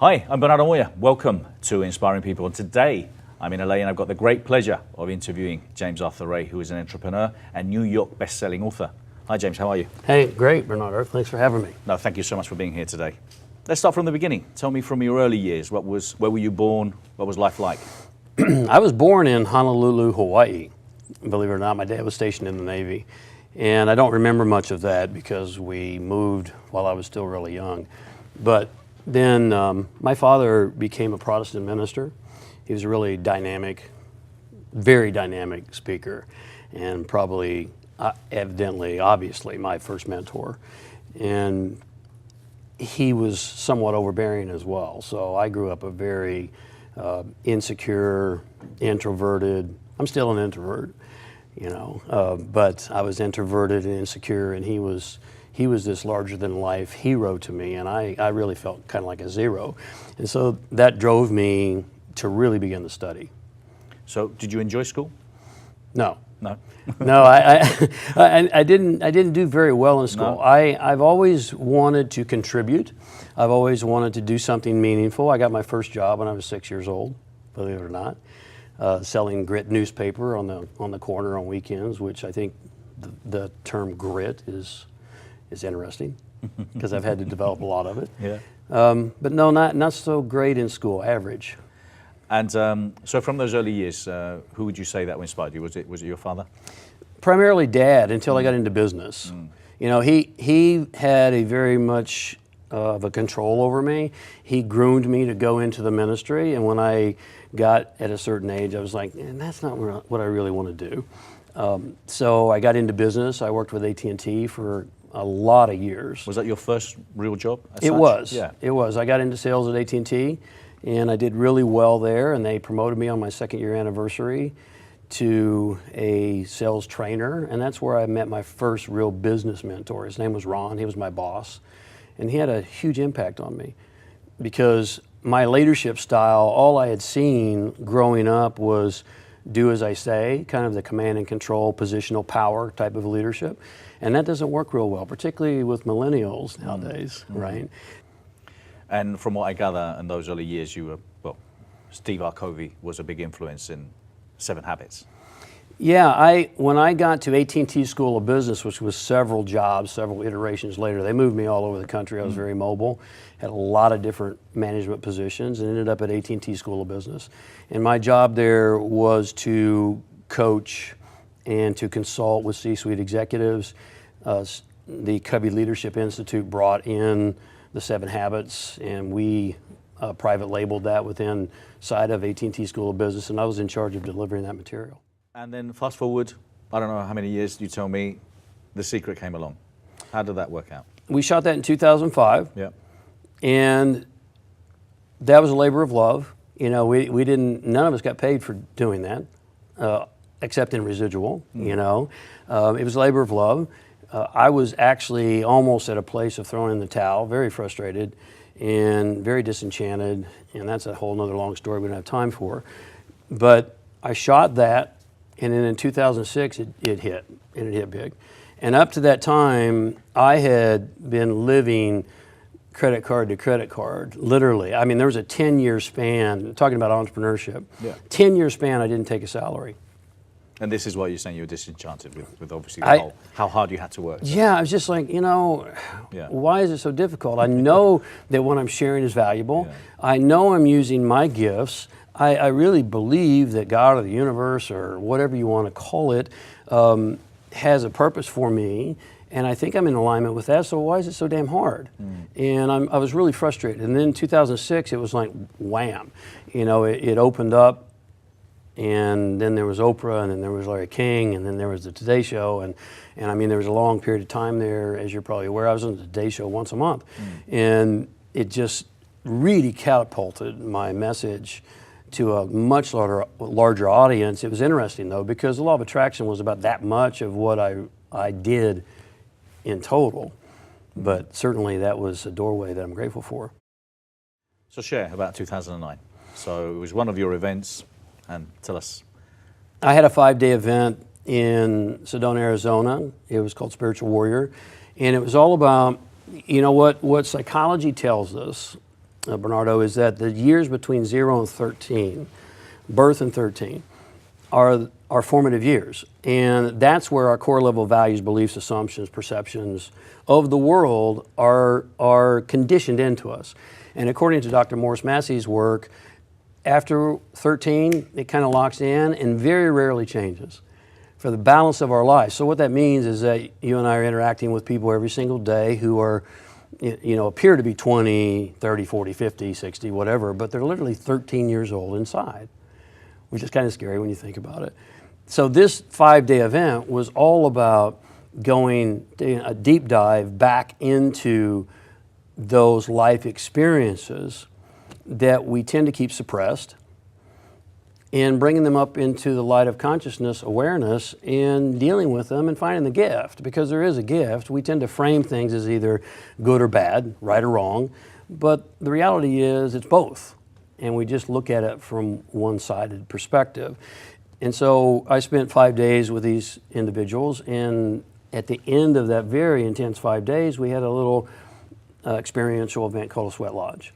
Hi, I'm Bernardo Moya. Welcome to Inspiring People. And today I'm in LA and I've got the great pleasure of interviewing James Arthur Ray, who is an entrepreneur and New York best-selling author. Hi, James. How are you? Hey, great, Bernardo. Thanks for having me. No, thank you so much for being here today. Let's start from the beginning. Tell me from your early years, where were you born? What was life like? I was born in Honolulu, Hawaii. Believe it or not, my dad was stationed in the Navy. And I don't remember much of that because we moved while I was still really young. But then my father became a Protestant minister. He was a really dynamic, very dynamic speaker, and probably, evidently, obviously, my first mentor. And he was somewhat overbearing as well. So I grew up a very insecure, introverted. I'm still an introvert, you know, but I was introverted and insecure, and he was this larger-than-life hero to me, and I really felt kind of like a zero. And so that drove me to really begin to study. So did you enjoy school? No. No? No, I didn't do very well in school. No. I've always wanted to contribute. I've always wanted to do something meaningful. I got my first job when I was 6 years old, believe it or not, selling grit newspaper on the corner on weekends, which I think the term grit is interesting because I've had to develop a lot of it. Yeah. But no, not so great in school, average. And so from those early years, who would you say that inspired you? Was it your father? Primarily Dad until I got into business. You know, he had a very much of a control over me. He groomed me to go into the ministry, and when I got at a certain age, I was like, that's not what I really want to do. So I got into business. I worked with AT&T for a lot of years. Was that your first real job? It was. Yeah. It was. I got into sales at AT&T, and I did really well there, and they promoted me on my second-year anniversary to a sales trainer, and that's where I met my first real business mentor. His name was Ron. He was my boss, and he had a huge impact on me because my leadership style, all I had seen growing up was do as I say, kind of the command and control, positional power type of leadership. And that doesn't work real well, particularly with millennials nowadays, right? And from what I gather in those early years, Steve Arcovy was a big influence in 7 Habits. Yeah, when I got to AT&T School of Business, which was several jobs, several iterations later, they moved me all over the country. I was very mobile, had a lot of different management positions, and ended up at AT&T School of Business. And my job there was to coach and to consult with C-suite executives. The Covey Leadership Institute brought in the 7 Habits, and we private labeled that within side of AT&T School of Business, and I was in charge of delivering that material. And then fast forward, I don't know how many years, you tell me, The Secret came along. How did that work out? We shot that in 2005. Yeah. And that was a labor of love. You know, none of us got paid for doing that, except in residual, you know. It was a labor of love. I was actually almost at a place of throwing in the towel, very frustrated and very disenchanted, and that's a whole nother long story we don't have time for. But I shot that, and then in 2006 it hit, and it hit big. And up to that time, I had been living credit card to credit card, literally. I mean, there was a 10-year span, talking about entrepreneurship, 10-year span I didn't take a salary. And this is why you're saying you were disenchanted with obviously how hard you had to work. Yeah, I was just like, you know, why is it so difficult? I know that what I'm sharing is valuable. Yeah. I know I'm using my gifts. I really believe that God or the universe or whatever you want to call it has a purpose for me, and I think I'm in alignment with that, so why is it so damn hard? And I was really frustrated. And then in 2006, it was like, wham. You know, it opened up, and then there was Oprah, and then there was Larry King, and then there was the Today Show, and I mean, there was a long period of time there, as you're probably aware. I was on the Today Show once a month, and it just really catapulted my message to a much larger audience. It was interesting, though, because the law of attraction was about that much of what I did in total, but certainly that was a doorway that I'm grateful for. So share about 2009. So it was one of your events, and tell us. I had a 5-day event in Sedona, Arizona. It was called Spiritual Warrior, and it was all about, you know, what psychology tells us Bernardo, is that the years between 0 and 13, birth and 13, are formative years. And that's where our core level values, beliefs, assumptions, perceptions of the world are conditioned into us. And according to Dr. Morris Massey's work, after 13, it kind of locks in and very rarely changes for the balance of our lives. So what that means is that you and I are interacting with people every single day who are, appear to be 20, 30, 40, 50, 60, whatever, but they're literally 13 years old inside, which is kind of scary when you think about it. So this 5-day event was all about going a deep dive back into those life experiences that we tend to keep suppressed and bringing them up into the light of consciousness, awareness, and dealing with them and finding the gift. Because there is a gift. We tend to frame things as either good or bad, right or wrong, but the reality is it's both. And we just look at it from one-sided perspective. And so I spent 5 days with these individuals, and at the end of that very intense 5 days, we had a little experiential event called a sweat lodge.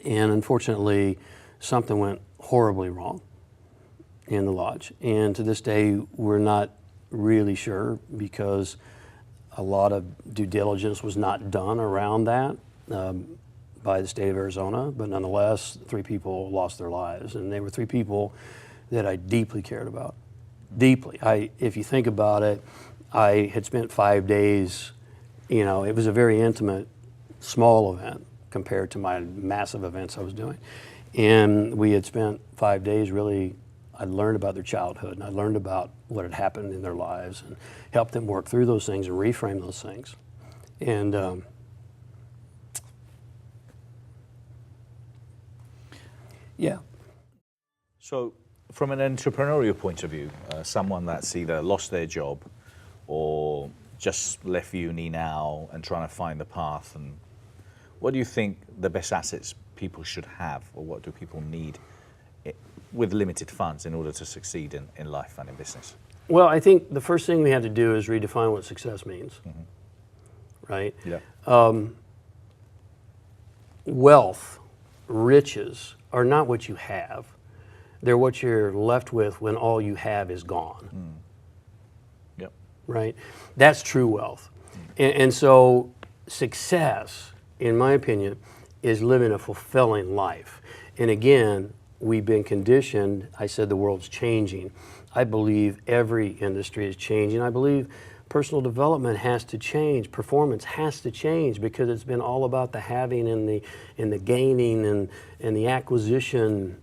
And unfortunately, something went horribly wrong in the lodge. And to this day, we're not really sure because a lot of due diligence was not done around that by the state of Arizona. But nonetheless, 3 people lost their lives. And they were 3 people that I deeply cared about. Deeply. If you think about it, I had spent 5 days, it was a very intimate, small event compared to my massive events I was doing. And we had spent 5 days really, I learned about their childhood and I learned about what had happened in their lives and helped them work through those things and reframe those things. And yeah. So from an entrepreneurial point of view, someone that's either lost their job or just left uni now and trying to find the path, and what do you think the best assets people should have, or what do people need with limited funds in order to succeed in life and in business? Well, I think the first thing we have to do is redefine what success means, right? Yeah. Wealth, riches are not what you have. They're what you're left with when all you have is gone. Yep. Right? That's true wealth. And so success, in my opinion, is living a fulfilling life. And again, we've been conditioned. I said the world's changing. I believe every industry is changing. I believe personal development has to change. Performance has to change because it's been all about the having and the gaining and the acquisition.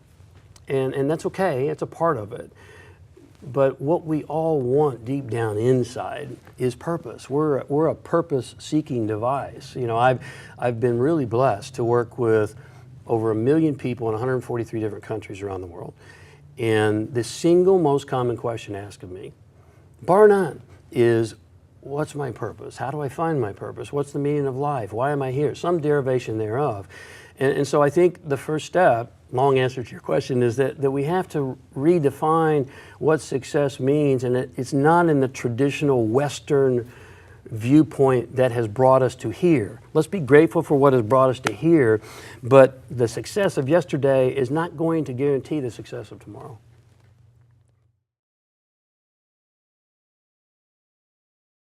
And that's okay. It's a part of it. But what we all want deep down inside is purpose. We're a purpose-seeking device. I've been really blessed to work with over 1 million people in 143 different countries around the world. And the single most common question asked of me, bar none, is what's my purpose? How do I find my purpose? What's the meaning of life? Why am I here? Some derivation thereof. And so I think the first step, long answer to your question, is that we have to redefine what success means, and it's not in the traditional Western viewpoint that has brought us to here. Let's be grateful for what has brought us to here, but the success of yesterday is not going to guarantee the success of tomorrow.